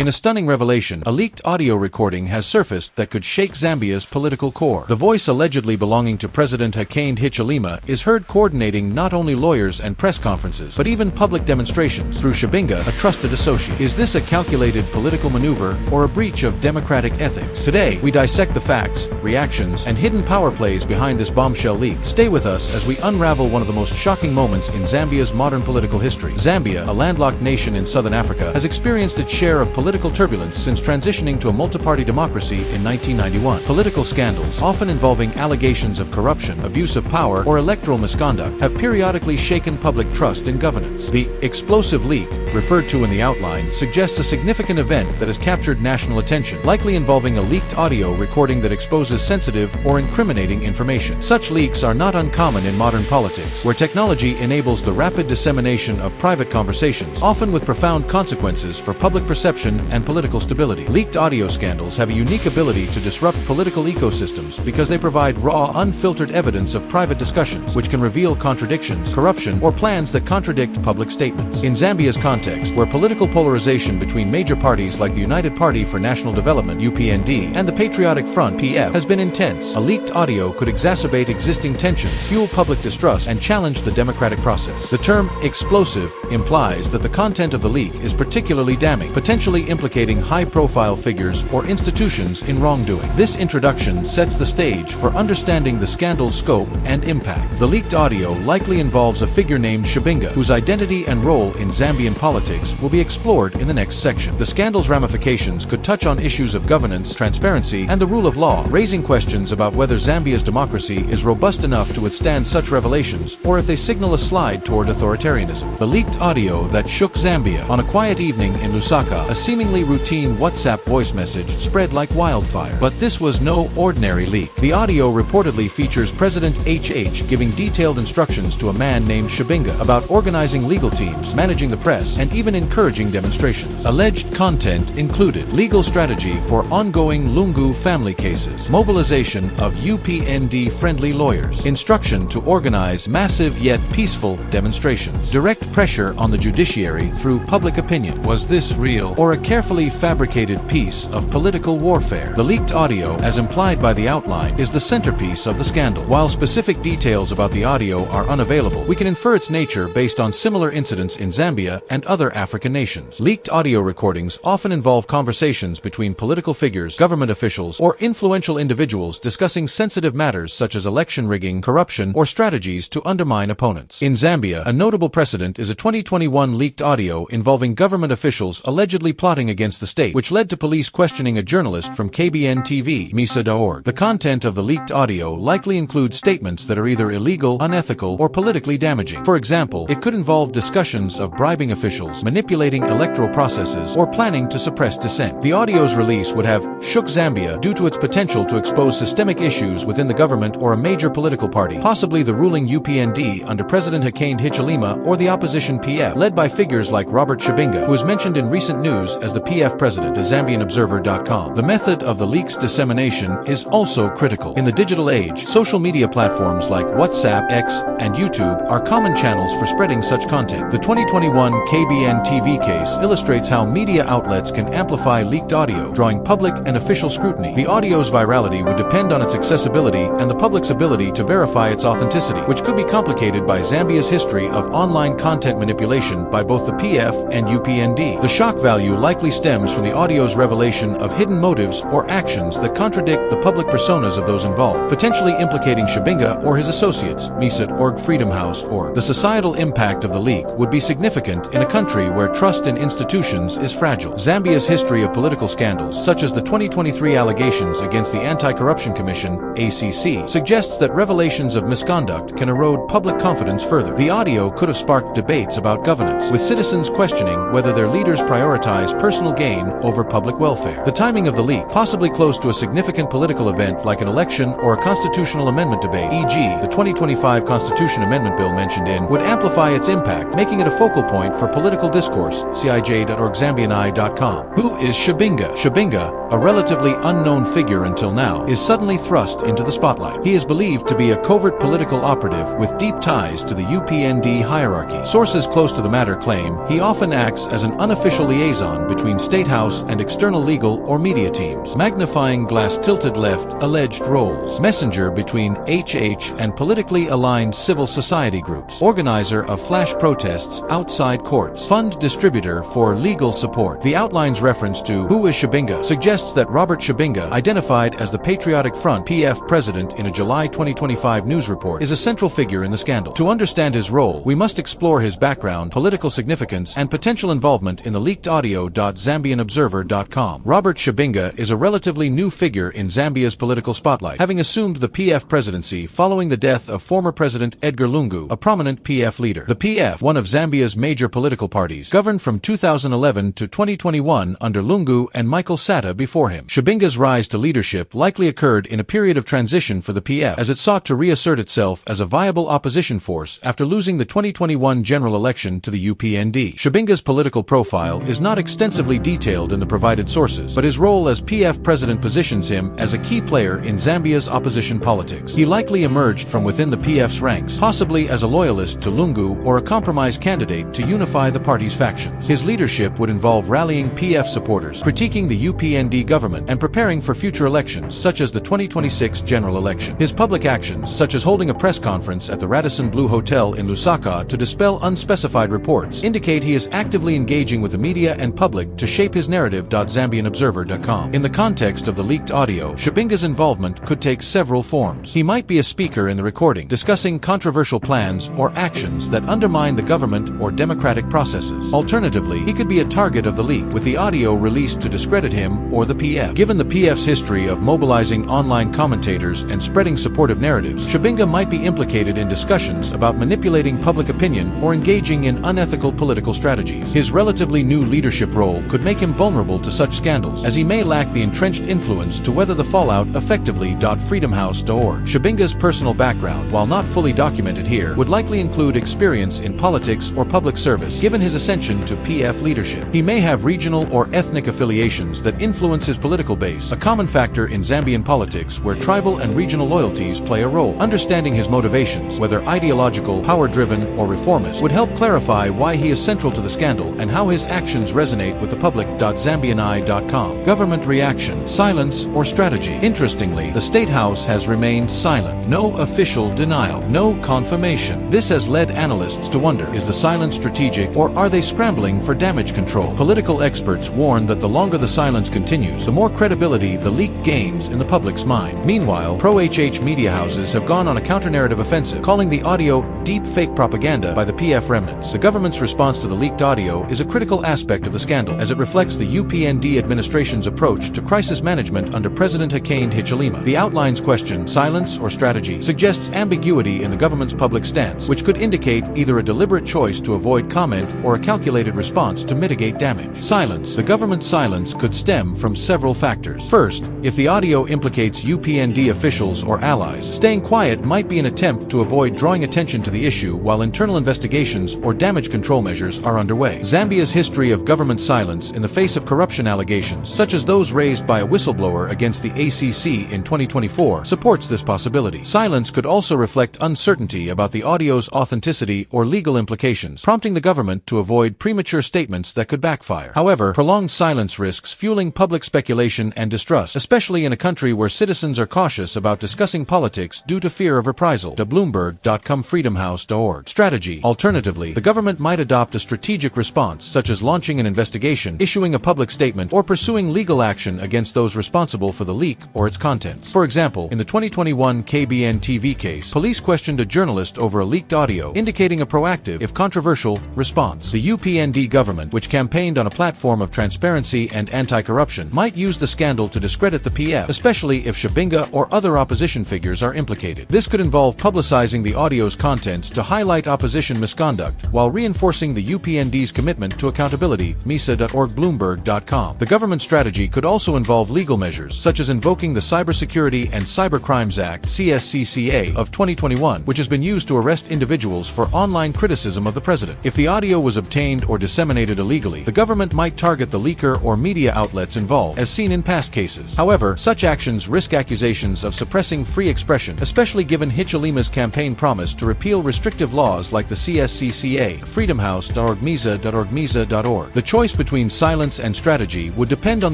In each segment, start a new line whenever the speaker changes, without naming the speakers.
In a stunning revelation, a leaked audio recording has surfaced that could shake Zambia's political core. The voice allegedly belonging to President Hakainde Hichilema is heard coordinating not only lawyers and press conferences, but even public demonstrations through Chabinga, a trusted associate. Is this a calculated political maneuver or a breach of democratic ethics? Today, we dissect the facts, reactions, and hidden power plays behind this bombshell leak. Stay with us as we unravel one of the most shocking moments in Zambia's modern political history. Zambia, a landlocked nation in southern Africa, has experienced its share of political turbulence since transitioning to a multi-party democracy in 1991. Political scandals, often involving allegations of corruption, abuse of power, or electoral misconduct, have periodically shaken public trust in governance. The explosive leak, referred to in the outline, suggests a significant event that has captured national attention, likely involving a leaked audio recording that exposes sensitive or incriminating information. Such leaks are not uncommon in modern politics, where technology enables the rapid dissemination of private conversations, often with profound consequences for public perception and political stability. Leaked audio scandals have a unique ability to disrupt political ecosystems because they provide raw, unfiltered evidence of private discussions, which can reveal contradictions, corruption, or plans that contradict public statements. In Zambia's context, where political polarization between major parties like the United Party for National Development (UPND) and the Patriotic Front (PF) has been intense, a leaked audio could exacerbate existing tensions, fuel public distrust, and challenge the democratic process. The term explosive implies that the content of the leak is particularly damning, potentially implicating high-profile figures or institutions in wrongdoing. This introduction sets the stage for understanding the scandal's scope and impact. The leaked audio likely involves a figure named Chabinga, whose identity and role in Zambian politics will be explored in the next section. The scandal's ramifications could touch on issues of governance, transparency, and the rule of law, raising questions about whether Zambia's democracy is robust enough to withstand such revelations, or if they signal a slide toward authoritarianism. The leaked audio that shook Zambia. On a quiet evening in Lusaka, a seemingly routine WhatsApp voice message spread like wildfire. But this was no ordinary leak. The audio reportedly features President HH giving detailed instructions to a man named Chabinga about organizing legal teams, managing the press, and even encouraging demonstrations. Alleged content included legal strategy for ongoing Lungu family cases, mobilization of UPND-friendly lawyers, instruction to organize massive yet peaceful demonstrations, direct pressure on the judiciary through public opinion. Was this real or a carefully fabricated piece of political warfare? The leaked audio, as implied by the outline, is the centerpiece of the scandal. While specific details about the audio are unavailable, we can infer its nature based on similar incidents in Zambia and other African nations. Leaked audio recordings often involve conversations between political figures, government officials, or influential individuals discussing sensitive matters such as election rigging, corruption, or strategies to undermine opponents. In Zambia, a notable precedent is a 2021 leaked audio involving government officials allegedly plotting against the state, which led to police questioning a journalist from KBN TV, Misa.org. The content of the leaked audio likely includes statements that are either illegal, unethical, or politically damaging. For example, it could involve discussions of bribing officials, manipulating electoral processes, or planning to suppress dissent. The audio's release would have shook Zambia due to its potential to expose systemic issues within the government or a major political party, possibly the ruling UPND under President Hakainde Hichilema or the opposition PF, led by figures like Robert Chabinga, who is mentioned in recent news as the PF president, as ZambianObserver.com. The method of the leak's dissemination is also critical. In the digital age, social media platforms like WhatsApp, X, and YouTube are common channels for spreading such content. The 2021 KBN TV case illustrates how media outlets can amplify leaked audio, drawing public and official scrutiny. The audio's virality would depend on its accessibility and the public's ability to verify its authenticity, which could be complicated by Zambia's history of online content manipulation by both the PF and UPND. The shock value likely stems from the audio's revelation of hidden motives or actions that contradict the public personas of those involved, potentially implicating Chabinga or his associates, Misa.org, Freedom House, or the societal impact of the leak would be significant in a country where trust in institutions is fragile. Zambia's history of political scandals, such as the 2023 allegations against the Anti-Corruption Commission, ACC, suggests that revelations of misconduct can erode public confidence further. The audio could have sparked debates about governance, with citizens questioning whether their leaders prioritize personal gain over public welfare. The timing of the leak, possibly close to a significant political event like an election or a constitutional amendment debate, e.g. the 2025 Constitution Amendment Bill mentioned in, would amplify its impact, making it a focal point for political discourse. CIJ.org, Zambian.com. Who is Chabinga? Chabinga, a relatively unknown figure until now, is suddenly thrust into the spotlight. He is believed to be a covert political operative with deep ties to the UPND hierarchy. Sources close to the matter claim he often acts as an unofficial liaison between State House and external legal or media teams. Magnifying glass tilted left, alleged roles. Messenger between HH and politically aligned civil society groups. Organizer of flash protests outside courts. Fund distributor for legal support. The outline's reference to "Who is Chabinga?" suggests that Robert Chabinga, identified as the Patriotic Front (PF) president in a July 2025 news report, is a central figure in the scandal. To understand his role, we must explore his background, political significance, and potential involvement in the leaked audio. ZambianObserver.com. Robert Chabinga is a relatively new figure in Zambia's political spotlight, having assumed the PF presidency following the death of former President Edgar Lungu, a prominent PF leader. The PF, one of Zambia's major political parties, governed from 2011 to 2021 under Lungu and Michael Sata before him. Chabinga's rise to leadership likely occurred in a period of transition for the PF, as it sought to reassert itself as a viable opposition force after losing the 2021 general election to the UPND. Chabinga's political profile is not extensively detailed in the provided sources, but his role as PF president positions him as a key player in Zambia's opposition politics. He likely emerged from within the PF's ranks, possibly as a loyalist to Lungu or a compromise candidate to unify the party's factions. His leadership would involve rallying PF supporters, critiquing the UPND government, and preparing for future elections, such as the 2026 general election. His public actions, such as holding a press conference at the Radisson Blu Hotel in Lusaka to dispel unspecified reports, indicate he is actively engaging with the media and public to shape his narrative. ZambianObserver.com. In the context of the leaked audio, Chabinga's involvement could take several forms. He might be a speaker in the recording, discussing controversial plans or actions that undermine the government or democratic processes. Alternatively, he could be a target of the leak, with the audio released to discredit him or the PF. Given the PF's history of mobilizing online commentators and spreading supportive narratives, Chabinga might be implicated in discussions about manipulating public opinion or engaging in unethical political strategies. His relatively new leadership role could make him vulnerable to such scandals, as he may lack the entrenched influence to weather the fallout effectively. Freedomhouse.org. Chabinga's personal background, while not fully documented here, would likely include experience in politics or public service. Given his ascension to PF leadership, he may have regional or ethnic affiliations that influence his political base, a common factor in Zambian politics where tribal and regional loyalties play a role. Understanding his motivations, whether ideological, power-driven, or reformist, would help clarify why he is central to the scandal and how his actions resonate with the public. Zambianeye.com. Government reaction, silence, or strategy. Interestingly, the State House has remained silent. No official denial, no confirmation. This has led analysts to wonder, is the silence strategic, or are they scrambling for damage control? Political experts warn that the longer the silence continues, the more credibility the leak gains in the public's mind. Meanwhile, pro-HH media houses have gone on a counter-narrative offensive, calling the audio deep fake propaganda by the PF remnants. The government's response to the leaked audio is a critical aspect of the scandal, as it reflects the UPND administration's approach to crisis management under President Hakainde Hichilema. The outline's question, silence or strategy, suggests ambiguity in the government's public stance, which could indicate either a deliberate choice to avoid comment or a calculated response to mitigate damage. Silence. The government's silence could stem from several factors. First, if the audio implicates UPND officials or allies, staying quiet might be an attempt to avoid drawing attention to the issue while internal investigations or damage control measures are underway. Zambia's history of government silence in the face of corruption allegations, such as those raised by a whistleblower against the ACC in 2024, supports this possibility. Silence could also reflect uncertainty about the audio's authenticity or legal implications, prompting the government to avoid premature statements that could backfire. However, prolonged silence risks fueling public speculation and distrust, especially in a country where citizens are cautious about discussing politics due to fear of reprisal. Bloomberg.com. Freedomhouse.org. Strategy. Alternatively, the government might adopt a strategic response, such as launching an investigation, issuing a public statement, or pursuing legal action against those responsible for the leak or its contents. For example, in the 2021 KBN TV case, police questioned a journalist over a leaked audio, indicating a proactive, if controversial, response. The UPND government, which campaigned on a platform of transparency and anti-corruption, might use the scandal to discredit the PF, especially if Chabinga or other opposition figures are implicated. This could involve publicizing the audio's contents to highlight opposition misconduct, while reinforcing the UPND's commitment to accountability. Misa.org. Bloomberg.com. The government strategy could also involve legal measures, such as invoking the Cybersecurity and Cybercrimes Act (CSCCA) of 2021, which has been used to arrest individuals for online criticism of the president. If the audio was obtained or disseminated illegally, the government might target the leaker or media outlets involved, as seen in past cases. However, such actions risk accusations of suppressing free expression, especially given Hichilema's campaign promise to repeal restrictive laws like the CSCCA. Freedomhouse.org. Misa.org. Misa.org. The choice choice between silence and strategy would depend on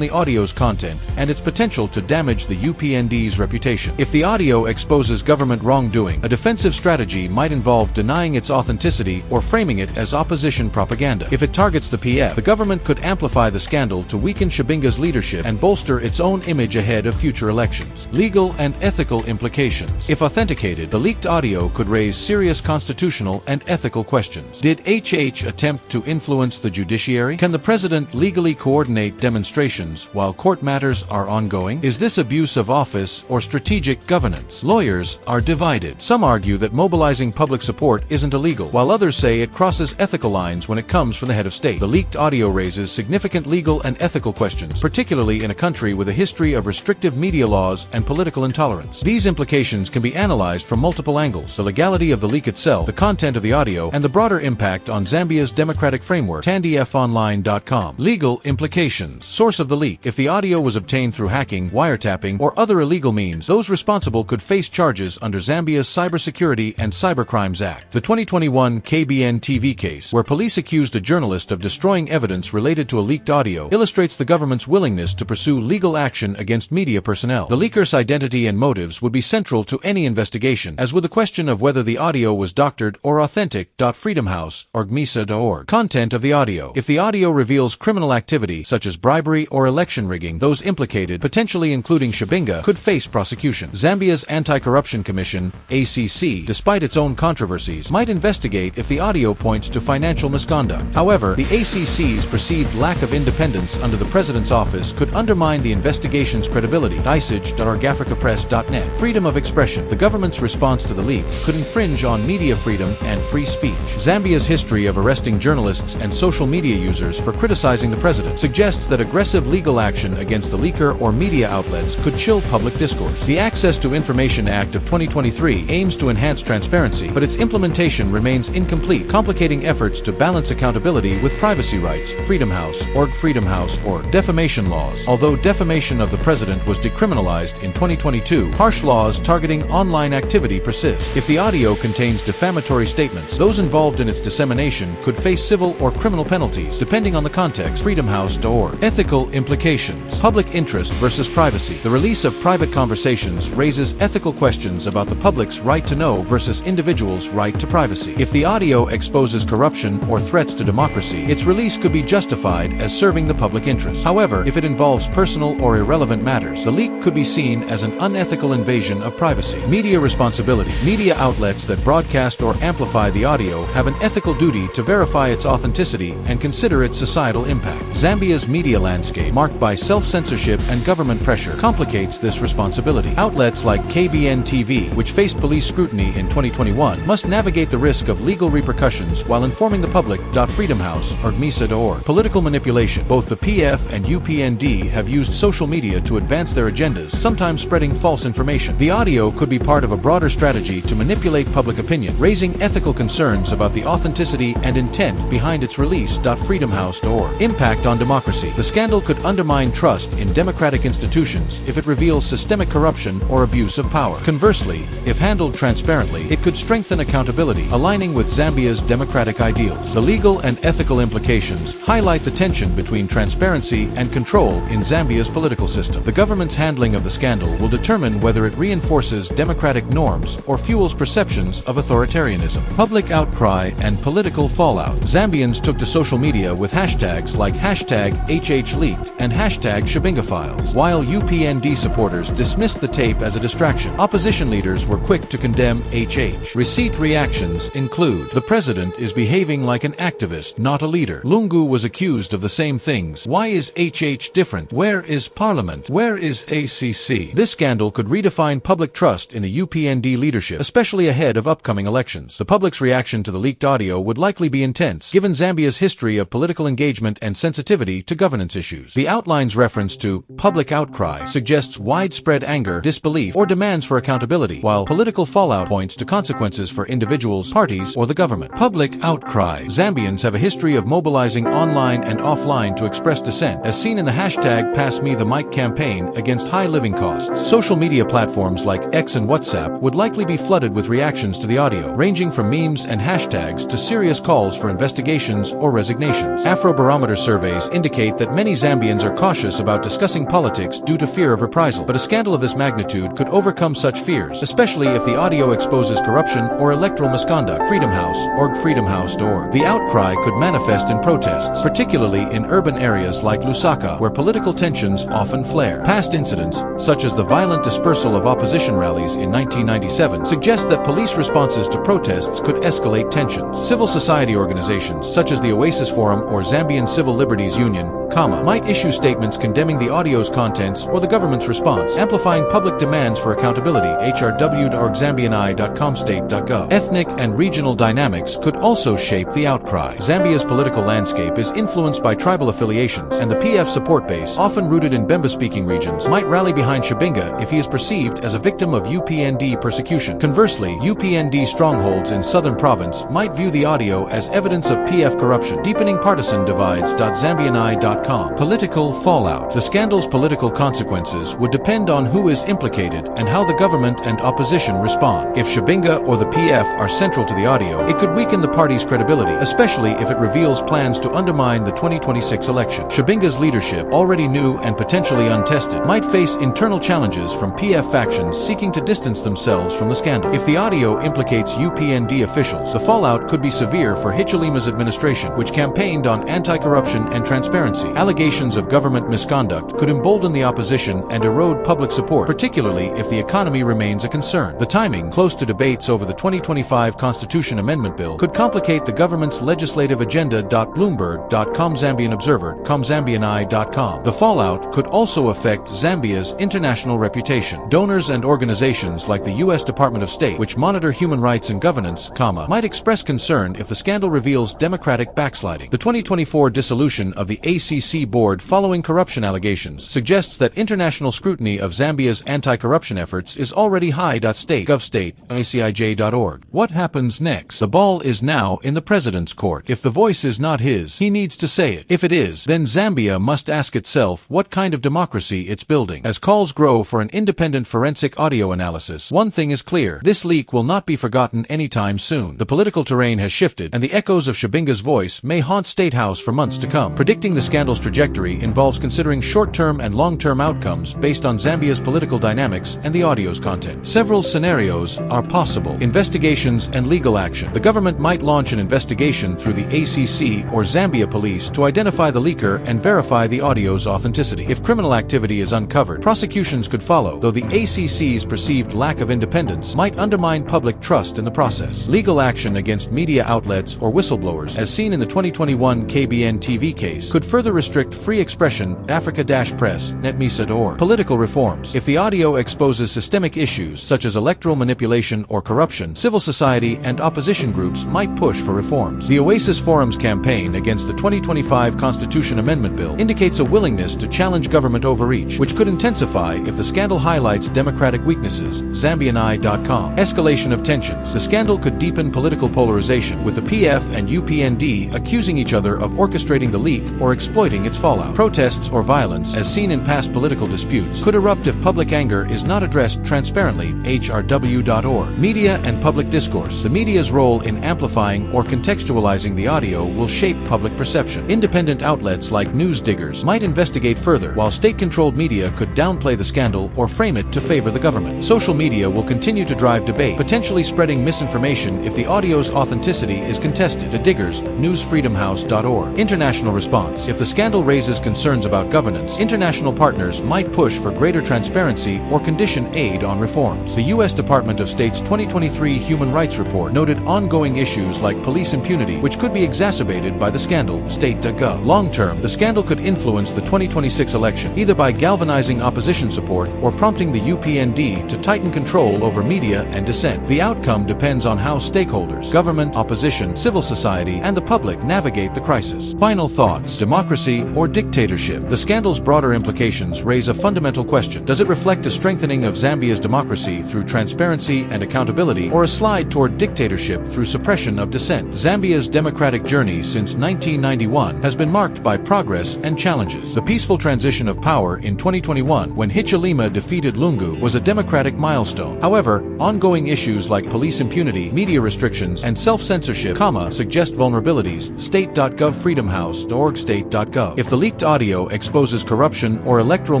the audio's content and its potential to damage the UPND's reputation. If the audio exposes government wrongdoing, a defensive strategy might involve denying its authenticity or framing it as opposition propaganda. If it targets the PF, the government could amplify the scandal to weaken Chabinga's leadership and bolster its own image ahead of future elections. Legal and ethical implications. If authenticated, the leaked audio could raise serious constitutional and ethical questions. Did HH attempt to influence the judiciary? Can the president legally coordinate demonstrations while court matters are ongoing? Is this abuse of office or strategic governance? Lawyers are divided. Some argue that mobilizing public support isn't illegal, while others say it crosses ethical lines when it comes from the head of state. The leaked audio raises significant legal and ethical questions, particularly in a country with a history of restrictive media laws and political intolerance. These implications can be analyzed from multiple angles: the legality of the leak itself, the content of the audio, and the broader impact on Zambia's democratic framework. TandyFonline.com. Legal implications. Source of the leak. If the audio was obtained through hacking, wiretapping, or other illegal means, those responsible could face charges under Zambia's Cybersecurity and Cybercrimes Act. The 2021 KBN TV case, where police accused a journalist of destroying evidence related to a leaked audio, illustrates the government's willingness to pursue legal action against media personnel. The leaker's identity and motives would be central to any investigation, as would the question of whether the audio was doctored or authentic. freedomhouse.org. Content of the audio. If the audio reveals criminal activity, such as bribery or election rigging, those implicated, potentially including Chabinga, could face prosecution. Zambia's Anti-Corruption Commission, ACC, despite its own controversies, might investigate if the audio points to financial misconduct. However, the ACC's perceived lack of independence under the president's office could undermine the investigation's credibility. Dictatorship.orgafricapress.net. Freedom of expression. The government's response to the leak could infringe on media freedom and free speech. Zambia's history of arresting journalists and social media users for criticizing the president suggests that aggressive legal action against the leaker or media outlets could chill public discourse. The Access to Information Act of 2023 aims to enhance transparency, but its implementation remains incomplete, complicating efforts to balance accountability with privacy rights. Freedomhouse.org. Defamation laws. Although defamation of the president was decriminalized in 2022, harsh laws targeting online activity persist. If the audio contains defamatory statements, those involved in its dissemination could face civil or criminal penalties, depending on the context. Freedomhouse.org. Ethical implications. Public interest versus privacy. The release of private conversations raises ethical questions about the public's right to know versus individuals' right to privacy. If the audio exposes corruption or threats to democracy, its release could be justified as serving the public interest. However, if it involves personal or irrelevant matters, the leak could be seen as an unethical invasion of privacy. Media responsibility. Media outlets that broadcast or amplify the audio have an ethical duty to verify its authenticity and consider its societal impact. Zambia's media landscape, marked by self-censorship and government pressure, complicates this responsibility. Outlets like KBN TV, which faced police scrutiny in 2021, must navigate the risk of legal repercussions while informing the public. Freedomhouse.org. Political manipulation. Both the PF and UPND have used social media to advance their agendas, sometimes spreading false information. The audio could be part of a broader strategy to manipulate public opinion, raising ethical concerns about the authenticity and intent behind its release. Freedomhouse.org. Impact on democracy. The scandal could undermine trust in democratic institutions if it reveals systemic corruption or abuse of power. Conversely, if handled transparently, it could strengthen accountability, aligning with Zambia's democratic ideals. The legal and ethical implications highlight the tension between transparency and control in Zambia's political system. The government's handling of the scandal will determine whether it reinforces democratic norms or fuels perceptions of authoritarianism. Public outcry and political fallout. Zambians took to social media with hashtags like #HHLeaked and #ShabingaFiles. While UPND supporters dismissed the tape as a distraction, opposition leaders were quick to condemn HH. Receipt reactions include: the president is behaving like an activist, not a leader. Lungu was accused of the same things. Why is HH different? Where is Parliament? Where is ACC? This scandal could redefine public trust in the UPND leadership, especially ahead of upcoming elections. The public's reaction to the leaked audio would likely be intense, given Zambia's history of political engagement and sensitivity to governance issues. The outline's reference to public outcry suggests widespread anger, disbelief, or demands for accountability, while political fallout points to consequences for individuals, parties, or the government. Public outcry. Zambians have a history of mobilizing online and offline to express dissent, as seen in the #PassMeTheMic campaign against high living costs. Social media platforms like X and WhatsApp would likely be flooded with reactions to the audio, ranging from memes and hashtags to serious calls for investigations or resignations. Afrobarometer surveys indicate that many Zambians are cautious about discussing politics due to fear of reprisal. But a scandal of this magnitude could overcome such fears, especially if the audio exposes corruption or electoral misconduct. freedomhouse.org. The outcry could manifest in protests, particularly in urban areas like Lusaka, where political tensions often flare. Past incidents, such as the violent dispersal of opposition rallies in 1997, suggest that police responses to protests could escalate tensions. Civil society organizations, such as the Oasis Forum or Zambian Civil Liberties Union, might issue statements condemning the audio's contents or the government's response, amplifying public demands for accountability. HRW.org Zambian.com state.gov. Ethnic and regional dynamics could also shape the outcry. Zambia's political landscape is influenced by tribal affiliations, and the PF support base, often rooted in Bemba-speaking regions, might rally behind Chabinga if he is perceived as a victim of UPND persecution. Conversely, UPND strongholds in southern province might view the audio as evidence of PF corruption, deepening partisan divides. Zambian.com. Political fallout. The scandal's political consequences would depend on who is implicated and how the government and opposition respond. If Chabinga or the PF are central to the audio, it could weaken the party's credibility, especially if it reveals plans to undermine the 2026 election. Chabinga's leadership, already new and potentially untested, might face internal challenges from PF factions seeking to distance themselves from the scandal. If the audio implicates UPND officials, the fallout could be severe for Hichilema's administration, which campaigned on anti-corruption and transparency. Allegations of government misconduct could embolden the opposition and erode public support, particularly if the economy remains a concern. The timing, close to debates over the 2025 Constitution Amendment Bill, could complicate the government's legislative agenda. Bloomberg.com Zambian Observer, Zambianai.com. The fallout could also affect Zambia's international reputation. Donors and organizations like the U.S. Department of State, which monitor human rights and governance, might express concern if the scandal reveals democratic backsliding. The 2024 dissolution of the ACC board following corruption allegations suggests that international scrutiny of Zambia's anti-corruption efforts is already high. State.gov.state.icij.org. What happens next? The ball is now in the president's court. If the voice is not his, he needs to say it. If it is, then Zambia must ask itself what kind of democracy it's building. As calls grow for an independent forensic audio analysis, one thing is clear: this leak will not be forgotten anytime soon. The political terrain has shifted, and the echoes of Chabinga's voice may haunt State House for months to come. Predicting the scandal's trajectory involves considering short-term and long-term outcomes based on Zambia's political dynamics and the audio's content. Several scenarios are possible. Investigations and legal action. The government might launch an investigation through the ACC or Zambia police to identify the leaker and verify the audio's authenticity. If criminal activity is uncovered, prosecutions could follow, though the ACC's perceived lack of independence might undermine public trust in the process. Legal action against media outlets or whistleblowers, as seen in the 2021 KBN TV case, could further restrict free expression. Africa-Press, netmisa.org. Political reforms. If the audio exposes systemic issues such as electoral manipulation or corruption, civil society and opposition groups might push for reforms. The Oasis Forum's campaign against the 2025 Constitution Amendment Bill indicates a willingness to challenge government overreach, which could intensify if the scandal highlights democratic weaknesses. Zambianai.com. Escalation of tensions. The scandal could deepen political polarization, with the PF and UPND accusing each other of orchestrating the leak or exploiting its fallout. Protests or violence, as seen in past political disputes, could erupt if public anger is not addressed transparently. HRW.org. Media and public discourse. The media's role in amplifying or contextualizing the audio will shape public perception. Independent outlets like news diggers might investigate further, while state-controlled media could downplay the scandal or frame it to favor the government. Social media will continue to drive debate, potentially spreading misinformation if the audio's authenticity is contested. The Diggers, newsfreedomhouse.org. International response. If the scandal raises concerns about governance, international partners might push for greater transparency or condition aid on reforms. The U.S. Department of State's 2023 Human Rights Report noted ongoing issues like police impunity, which could be exacerbated by the scandal. State.gov. Long-term, the scandal could influence the 2026 election, either by galvanizing opposition support or prompting the UPND to tighten control over media and dissent. The outcome depends on how stakeholders, government, opposition, civil society, and the public navigate the crisis. Final thoughts. Democracy democracy or dictatorship? The scandal's broader implications raise a fundamental question. Does it reflect a strengthening of Zambia's democracy through transparency and accountability, or a slide toward dictatorship through suppression of dissent? Zambia's democratic journey since 1991 has been marked by progress and challenges. The peaceful transition of power in 2021, when Hichilema defeated Lungu, was a democratic milestone. However, ongoing issues like police impunity, media restrictions, and self-censorship, suggest vulnerabilities. State.gov Freedom House.org State.gov. If the leaked audio exposes corruption or electoral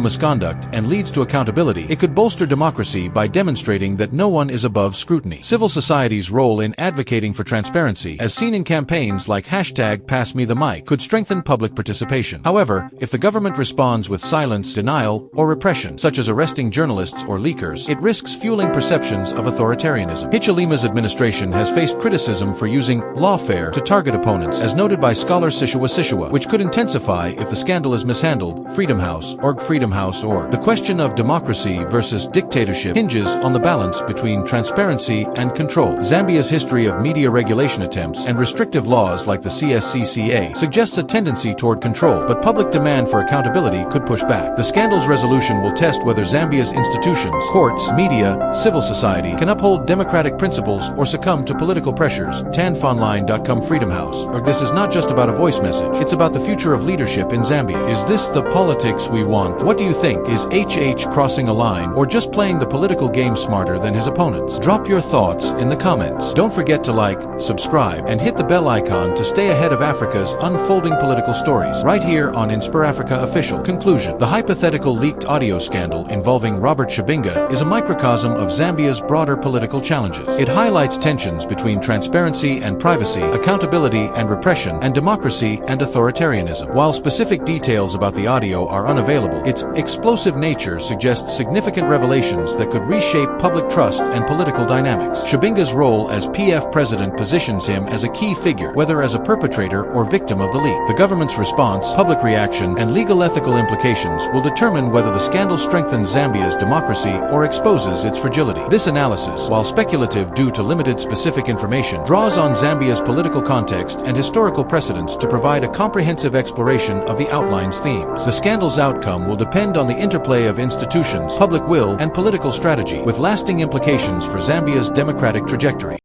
misconduct and leads to accountability, it could bolster democracy by demonstrating that no one is above scrutiny. Civil society's role in advocating for transparency, as seen in campaigns like #PassMeTheMic, could strengthen public participation. However, if the government responds with silence, denial, or repression, such as arresting journalists or leakers, it risks fueling perceptions of authoritarianism. Hichilema's administration has faced criticism for using lawfare to target opponents, as noted by scholar Sishiwa, which could intensify if the scandal is mishandled. Freedom House.org. The question of democracy versus dictatorship hinges on the balance between transparency and control. Zambia's history of media regulation attempts and restrictive laws like the CSCCA suggests a tendency toward control, but public demand for accountability could push back. The scandal's resolution will test whether Zambia's institutions, courts, media, civil society can uphold democratic principles or succumb to political pressures. Tanfonline.com. Freedom House. This is not just about a voice message, it's about the future of leadership in Zambia. Is this the politics we want? What do you think? Is HH crossing a line, or just playing the political game smarter than his opponents? Drop your thoughts in the comments. Don't forget to like, subscribe, and hit the bell icon to stay ahead of Africa's unfolding political stories, right here on InspirAfrica Official. Conclusion. The hypothetical leaked audio scandal involving Robert Chabinga is a microcosm of Zambia's broader political challenges. It highlights tensions between transparency and privacy, accountability and repression, and democracy and authoritarianism. While specific details about the audio are unavailable, its explosive nature suggests significant revelations that could reshape public trust and political dynamics. Chabinga's role as PF president positions him as a key figure, whether as a perpetrator or victim of the leak. The government's response, public reaction, and legal ethical implications will determine whether the scandal strengthens Zambia's democracy or exposes its fragility. This analysis, while speculative due to limited specific information, draws on Zambia's political context and historical precedents to provide a comprehensive exploration of the outline's themes. The scandal's outcome will depend on the interplay of institutions, public will, and political strategy, with lasting implications for Zambia's democratic trajectory.